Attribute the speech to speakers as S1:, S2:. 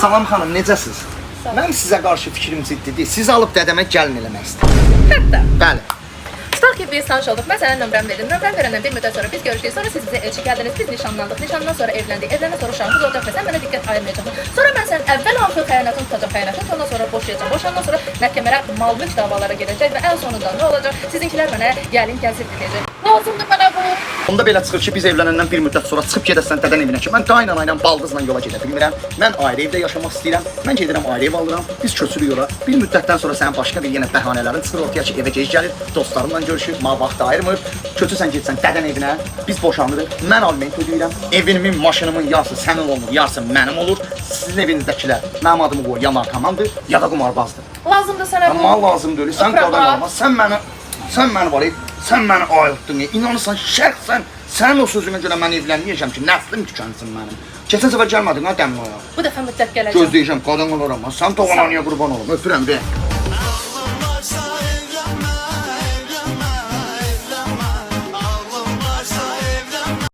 S1: Salam xanım, necəsiz? Mənim sizə qarşı fikrim ciddidir. Sizi alıb dədəmə gəlin eləmək istəyirəm.
S2: Hətta.
S1: Bəli.
S2: Tutaq ki, biz tanış olduq. Mən sənə nömrəmi verdim. Nömrəmi verəndən bir müddət sonra biz görüşdük. Sonra siz bizə elçi gəldiniz. Biz nişanlandıq. Nişandan sonra evləndik. Evləndən sonra uşağımız olacaq və sən mənə diqqət ayırmayacaqsın. Sonra mən sənin əvvəl artıq xəyanətini tutacaq xəyanətini. Ondan sonra boşayacağam. Boşandan sonra məhkəməyə mal-mülk davalara gedəcək və ən sonunda nə olacaq? Sizinkilər mənə gəlin gəzib deyəcək. Lazımdır mənə bu.
S1: Onda belə çıxır ki, biz evlənəndən bir müddət sonra çıxıb gedəsən dədən evinə ki, mən qaynanayla, baldızla yola gedə bilmirəm. Mən ayrı evdə yaşamaq istəyirəm. Mən gedirəm ayrı ev alıram. Biz köçürük ora. Bir müddətdən sonra sənin başqa bir yenə bəhanələrin çıxır ortaya ki, evə gec gəlir, dostlarımla görüşür, mənə vaxt ayırmır. Köçürsən getsən dədən evinə. Biz boşanırıq. Mən aliment ödəyirəm. Evimin, maşınımın yarısı sənin olmur, yarısı mənim olur. Sizin evinizdəkilər mənim adımı qoyur, ya narkomandır, ya da qumarbazdır.
S2: Lazımdır sənə bu.
S1: Amma lazımdır öyle. Sən qadan olmaz. Sən məni var, sən məni ayıltdın. İnanırsan şəxsən sənin o sözünə görə mən evlənməyəcəm ki, nəslim tükənsin mənim. Keçən səfər gəlmədin ha dəmnoya.
S2: Bu dəfə müddət gələcək.
S1: Gözləyəcəm, qadan olaram. Sən toğananiyə qurban olum. Öpürəm be.